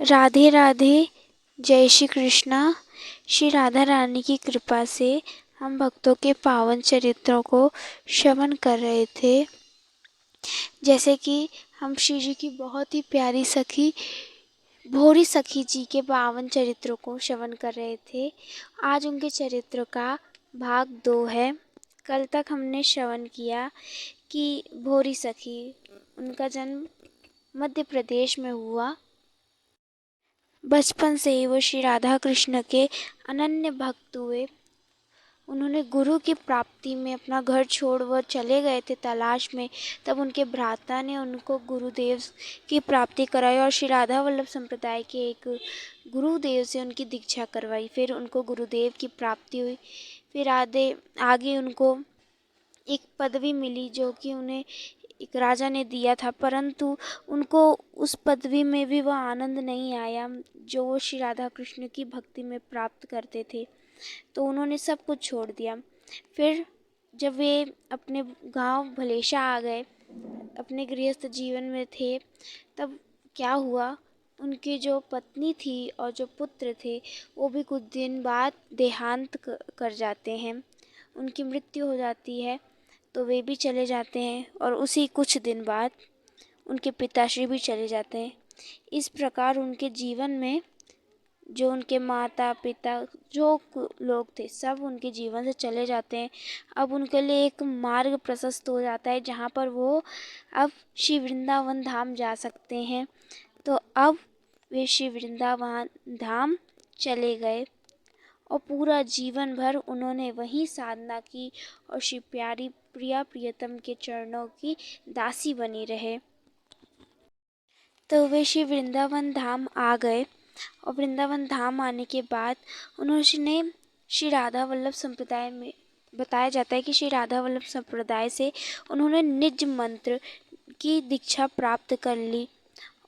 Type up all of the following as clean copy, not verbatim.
राधे राधे। जय श्री कृष्णा। श्री राधा रानी की कृपा से हम भक्तों के पावन चरित्रों को श्रवण कर रहे थे। जैसे कि हम श्री जी की बहुत ही प्यारी सखी भोरी सखी जी के पावन चरित्रों को श्रवण कर रहे थे। आज उनके चरित्र का भाग 2 है। कल तक हमने श्रवण किया कि भोरी सखी, उनका जन्म मध्य प्रदेश में हुआ। बचपन से ही वो श्री राधा कृष्ण के अनन्य भक्त हुए। उन्होंने गुरु की प्राप्ति में अपना घर छोड़ वो चले गए थे तलाश में। तब उनके भ्राता ने उनको गुरुदेव की प्राप्ति कराई और श्री राधा वल्लभ संप्रदाय के एक गुरुदेव से उनकी दीक्षा करवाई। फिर उनको गुरुदेव की प्राप्ति हुई। फिर आगे उनको एक पदवी मिली जो कि उन्हें एक राजा ने दिया था, परंतु उनको उस पदवी में भी वह आनंद नहीं आया जो वो श्री राधा कृष्ण की भक्ति में प्राप्त करते थे। तो उन्होंने सब कुछ छोड़ दिया। फिर जब वे अपने गांव भलेशा आ गए, अपने गृहस्थ जीवन में थे, तब क्या हुआ, उनकी जो पत्नी थी और जो पुत्र थे वो भी कुछ दिन बाद देहांत कर जाते हैं। उनकी मृत्यु हो जाती है तो वे भी चले जाते हैं और उसी कुछ दिन बाद उनके पिताश्री भी चले जाते हैं। इस प्रकार उनके जीवन में जो उनके माता पिता जो लोग थे सब उनके जीवन से चले जाते हैं। अब उनके लिए एक मार्ग प्रशस्त हो जाता है जहाँ पर वो अब श्री वृंदावन धाम जा सकते हैं। तो अब वे श्री वृंदावन धाम चले गए और पूरा जीवन भर उन्होंने वहीं साधना की और श्री प्यारी प्रिया प्रियतम के चरणों की दासी बनी रहे। तो वे श्री वृंदावन धाम आ गए और वृंदावन धाम आने के बाद उन्होंने श्री राधा वल्लभ संप्रदाय में बताया जाता है कि श्री राधा वल्लभ संप्रदाय से उन्होंने निज मंत्र की दीक्षा प्राप्त कर ली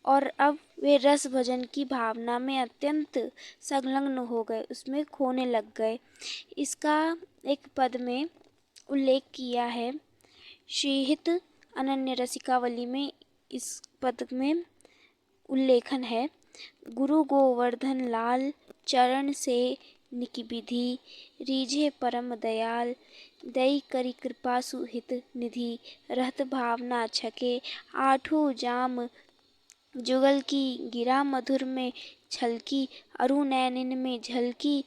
और अब वे रस भजन की भावना में अत्यंत संलग्न हो गए, उसमें खोने लग गए। इसका एक पद में उल्लेख किया है श्रीहित अनन्य रसिकावली में। इस पद में उल्लेखन है, गुरु गोवर्धन लाल चरण से निकिबिधि रीझे परम दयाल दई करी कृपा सुहित निधि रहत भावना छके आठों जाम जुगल की गिरा मधुर में छलकी अरु नैनिन में झलकी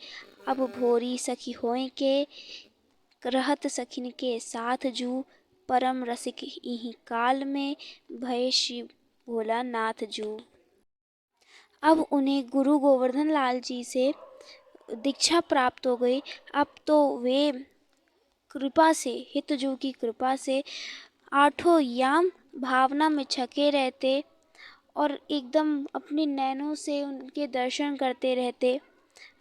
अब भोरी सखी होय के रहत सखिन के साथ जू परम रसिक इहि काल में भय श्री भोलानाथ जू। अब उन्हें गुरु गोवर्धन लाल जी से दीक्षा प्राप्त हो गई। अब तो वे कृपा से, हितजू की कृपा से आठों याम भावना में छके रहते और एकदम अपनी नैनों से उनके दर्शन करते रहते।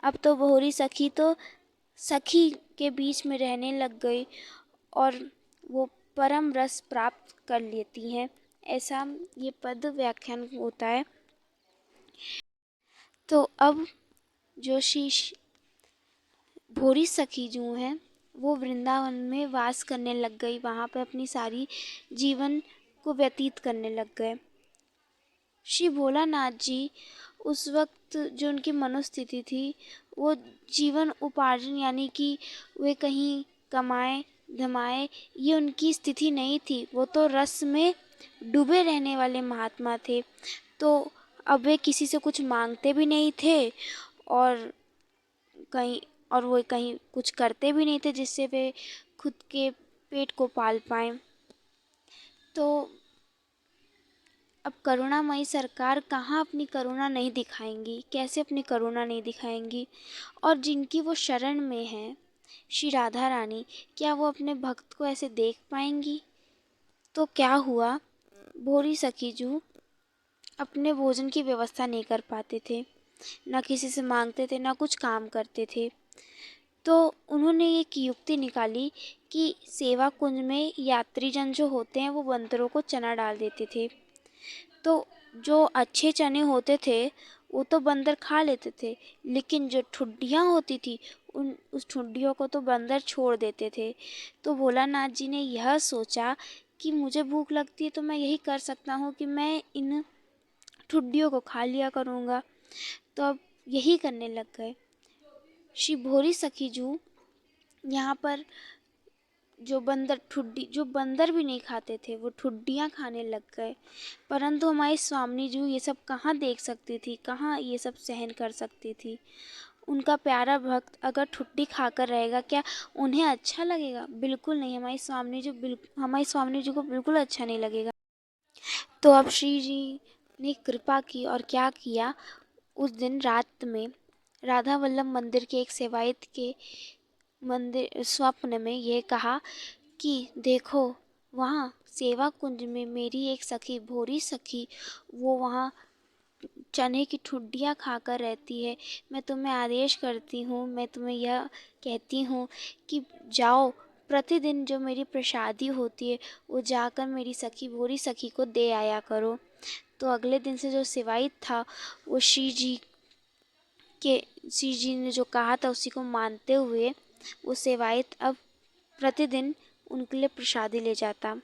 अब तो भोरी सखी तो सखी के बीच में रहने लग गई और वो परम रस प्राप्त कर लेती हैं। ऐसा ये पद व्याख्यान होता है। तो अब जो श्री भोरी सखी जो हैं वो वृंदावन में वास करने लग गई, वहाँ पे अपनी सारी जीवन को व्यतीत करने लग गए। श्री भोलानाथ जी उस वक्त जो उनकी मनोस्थिति थी वो जीवन उपार्जन यानी कि वे कहीं कमाए धमाए ये उनकी स्थिति नहीं थी। वो तो रस में डूबे रहने वाले महात्मा थे। तो अब वे किसी से कुछ मांगते भी नहीं थे और वो कहीं कुछ करते भी नहीं थे जिससे वे खुद के पेट को पाल पाएं। तो अब करुणामयी सरकार कहाँ अपनी करुणा नहीं दिखाएंगी, कैसे अपनी करुणा नहीं दिखाएंगी। और जिनकी वो शरण में हैं श्री राधा रानी, क्या वो अपने भक्त को ऐसे देख पाएंगी। तो क्या हुआ, भोरी सखी जू अपने भोजन की व्यवस्था नहीं कर पाते थे, ना किसी से मांगते थे, ना कुछ काम करते थे। तो उन्होंने एक युक्ति निकाली कि सेवा कुंज में यात्रीजन जो होते हैं वो बंदरों को चना डाल देते थे। तो जो अच्छे चने होते थे वो तो बंदर खा लेते थे, लेकिन जो ठुड्डियाँ होती थी उस ठुड्डियों को तो बंदर छोड़ देते थे। तो भोलानाथ जी ने यह सोचा कि मुझे भूख लगती है तो मैं यही कर सकता हूँ कि मैं इन ठुड्डियों को खा लिया करूँगा। तो अब यही करने लग गए। श्री भोरी सखी जू यहाँ पर जो बंदर भी नहीं खाते थे, वो ठुड्डियाँ खाने लग गए। परंतु हमारी स्वामिनी जी ये सब कहाँ देख सकती थी, कहाँ ये सब सहन कर सकती थी। उनका प्यारा भक्त अगर ठुड्डी खाकर रहेगा, क्या उन्हें अच्छा लगेगा? बिल्कुल नहीं। हमारी स्वामिनी जी को बिल्कुल अच्छा नहीं लगेगा। तो अब श्री जी ने कृपा की और क्या किया, उस दिन रात में राधा वल्लभ मंदिर के एक सेवायत के मंदिर स्वप्न में ये कहा कि देखो, वहाँ सेवा कुंज में मेरी एक सखी, भोरी सखी, वो वहाँ चने की ठुड्डियाँ खाकर रहती है। मैं तुम्हें आदेश करती हूँ, मैं तुम्हें यह कहती हूँ कि जाओ, प्रतिदिन जो मेरी प्रसादी होती है वो जाकर मेरी सखी, भोरी सखी को दे आया करो। तो अगले दिन से जो सेवायत था, वो श्री जी ने जो कहा था उसी को मानते हुए वो सेवायत अब प्रतिदिन उनके लिए प्रसादी ले जाता।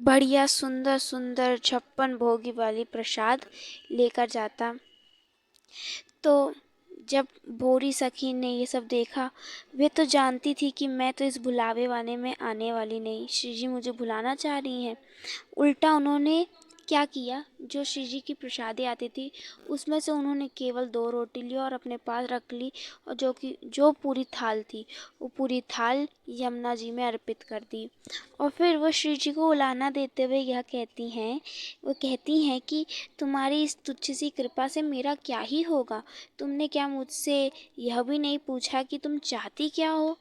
बढ़िया सुंदर सुंदर 56 भोगी वाली प्रसाद लेकर जाता। तो जब भोरी सखी ने ये सब देखा, वे तो जानती थी कि मैं तो इस भुलावे वाले में आने वाली नहीं, श्री जी मुझे भुलाना चाह रही हैं। उल्टा उन्होंने क्या किया, जो श्री जी की प्रसादी आती थी उसमें से उन्होंने केवल 2 रोटी ली और अपने पास रख ली, और जो पूरी थाल थी वो पूरी थाल यमुना जी में अर्पित कर दी। और फिर वो श्री जी को उलाहना देते हुए यह कहती हैं कि तुम्हारी इस तुच्छ सी कृपा से मेरा क्या ही होगा। तुमने क्या मुझसे यह भी नहीं पूछा कि तुम चाहती क्या हो।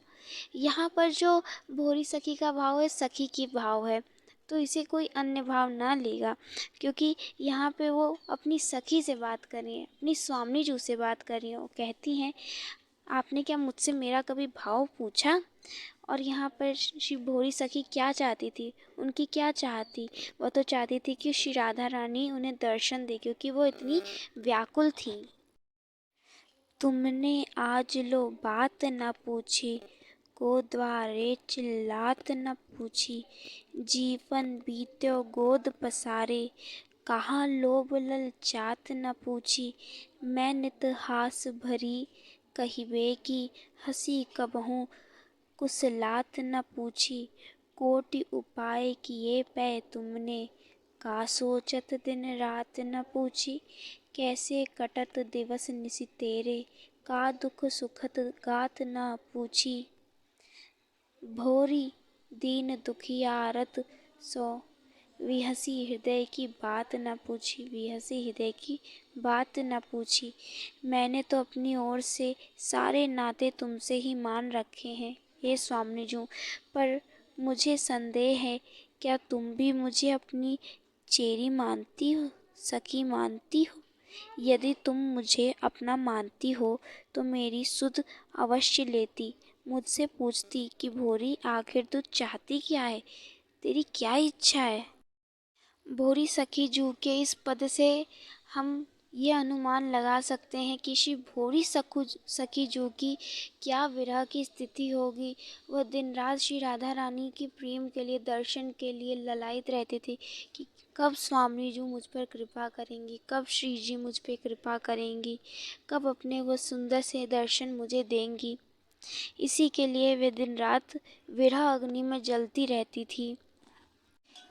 यहाँ पर जो भोरी सखी का भाव है, सखी की भाव है, तो इसे कोई अन्य भाव ना लेगा, क्योंकि यहाँ पे वो अपनी सखी से बात कर रही हैं, अपनी स्वामिनी जी से बात कर रही हैं। वो कहती हैं, आपने क्या मुझसे मेरा कभी भाव पूछा? और यहाँ पर श्री भोरी सखी क्या चाहती थी, उनकी क्या चाहत थी? वह तो चाहती थी कि श्री राधा रानी उन्हें दर्शन दे, क्योंकि वो इतनी व्याकुल थी। तुमने आज लो बात न पूछी, को द्वारे चिल्लात न पूछी, जीवन बीत्यो गोद पसारे, कहाँ लोभ ललचात न पूछी। मैं नित हास भरी कहिबे की, हंसी कबहूँ कुसलात न पूछी। कोटि उपाय किए पै तुमने, का सोचत दिन रात न पूछी। कैसे कटत दिवस निशि तेरे, का दुख सुखत गात न पूछी। भोरी दीन दुखियारत सो, विहसी हृदय की बात न पूछी, विहसी हृदय की बात न पूछी। मैंने तो अपनी ओर से सारे नाते तुमसे ही मान रखे हैं हे स्वामिनी जी, पर मुझे संदेह है, क्या तुम भी मुझे अपनी चेरी मानती हो, सखी मानती हो? यदि तुम मुझे अपना मानती हो तो मेरी सुध अवश्य लेती, मुझसे पूछती कि भोरी आखिर तू चाहती क्या है, तेरी क्या इच्छा है। भोरी सखी जू के इस पद से हम ये अनुमान लगा सकते हैं कि श्री भोरी सखी जू की क्या विरह की स्थिति होगी। वह दिन रात श्री राधा रानी की प्रेम के लिए, दर्शन के लिए ललायित रहती थी कि कब स्वामी जी मुझ पर कृपा करेंगी, कब श्री जी मुझ पर कृपा करेंगी, कब अपने वो सुंदर से दर्शन मुझे देंगी। इसी के लिए वे दिन रात विरह अग्नि में जलती रहती थी।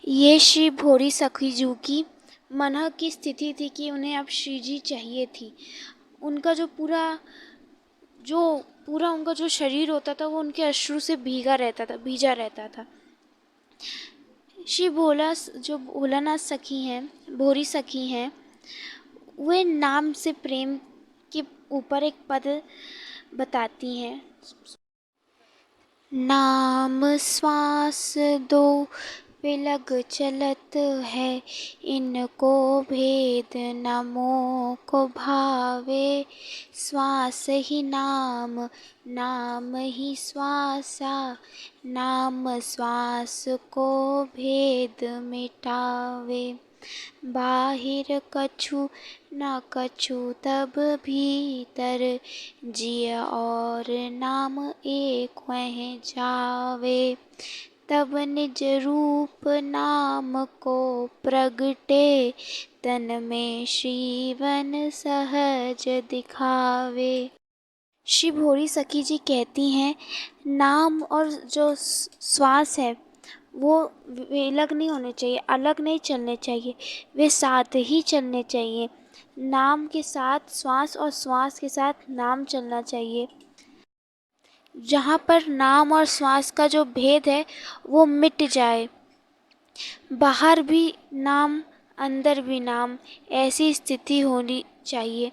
ये श्री भोरी सखी जू की मन की स्थिति थी कि उन्हें अब श्री जी चाहिए थी। उनका जो पूरा उनका जो शरीर होता था वो उनके अश्रु से भीजा रहता था। श्री जो भोलानाथ सखी हैं, भोरी सखी हैं, वे नाम से प्रेम के ऊपर एक पद बताती हैं। नाम श्वास दो विलग चलत है, इनको भेद न मोह को भावे। श्वास ही नाम, नाम ही श्वासा, नाम श्वास को भेद मिटावे। बाहिर कछु न कछु तब भीतर, जिय और नाम एक वह जावे। तब निज रूप नाम को प्रगटे, तन में श्रीवन सहज दिखावे। श्री भोरी सखी जी कहती हैं, नाम और जो श्वास है वो अलग नहीं होने चाहिए, अलग नहीं चलने चाहिए, वे साथ ही चलने चाहिए। नाम के साथ श्वास और श्वास के साथ नाम चलना चाहिए। जहाँ पर नाम और श्वास का जो भेद है वो मिट जाए, बाहर भी नाम अंदर भी नाम, ऐसी स्थिति होनी चाहिए।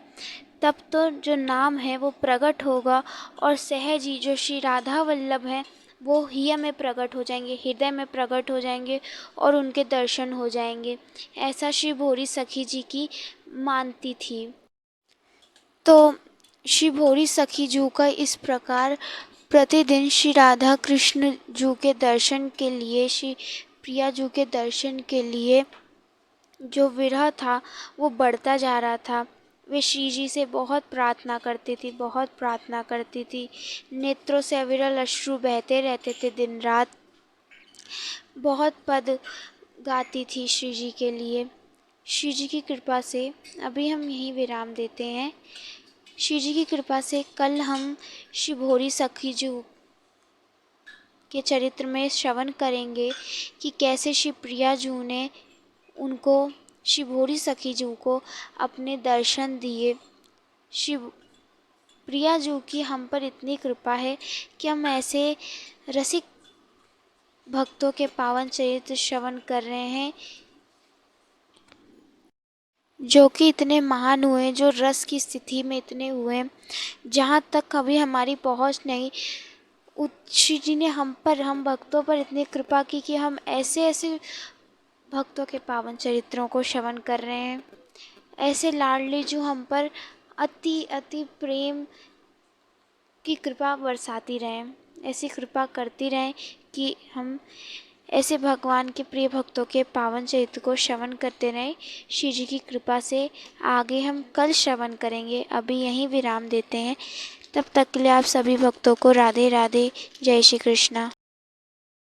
तब तो जो नाम है वो प्रकट होगा और सहज ही जो श्री राधा वल्लभ हैं वो हिया में प्रकट हो जाएंगे, हृदय में प्रकट हो जाएंगे और उनके दर्शन हो जाएंगे। ऐसा श्री भोरी सखी जी की मानती थी। तो श्री भोरी सखी जू का इस प्रकार प्रतिदिन श्री राधा कृष्ण जू के दर्शन के लिए, श्री प्रिया जू के दर्शन के लिए जो विरह था वो बढ़ता जा रहा था। वे श्री जी से बहुत प्रार्थना करती थी, बहुत प्रार्थना करती थी। नेत्रों से अविरल अश्रु बहते रहते थे दिन रात। बहुत पद गाती थी श्री जी के लिए। श्री जी की कृपा से अभी हम यहीं विराम देते हैं। श्री जी की कृपा से कल हम श्री भोरी सखी जू के चरित्र में श्रवण करेंगे कि कैसे श्री प्रिया जू ने उनको, श्री भोरी सखी जू को अपने दर्शन दिए। श्री प्रिया जू की हम पर इतनी कृपा है कि हम ऐसे रसिक भक्तों के पावन चरित्र श्रवण कर रहे हैं जो कि इतने महान हुए, जो रस की स्थिति में इतने हुए जहाँ तक कभी हमारी पहुँच नहीं। श्री जी ने हम भक्तों पर इतनी कृपा की कि हम ऐसे ऐसे भक्तों के पावन चरित्रों को श्रवण कर रहे हैं। ऐसे लाडली जो हम पर अति अति प्रेम की कृपा बरसाती रहें, ऐसी कृपा करती रहें कि हम ऐसे भगवान के प्रिय भक्तों के पावन चरित्र को श्रवण करते रहें। श्री जी की कृपा से आगे हम कल श्रवण करेंगे। अभी यहीं विराम देते हैं। तब तक के लिए आप सभी भक्तों को राधे राधे, जय श्री कृष्णा।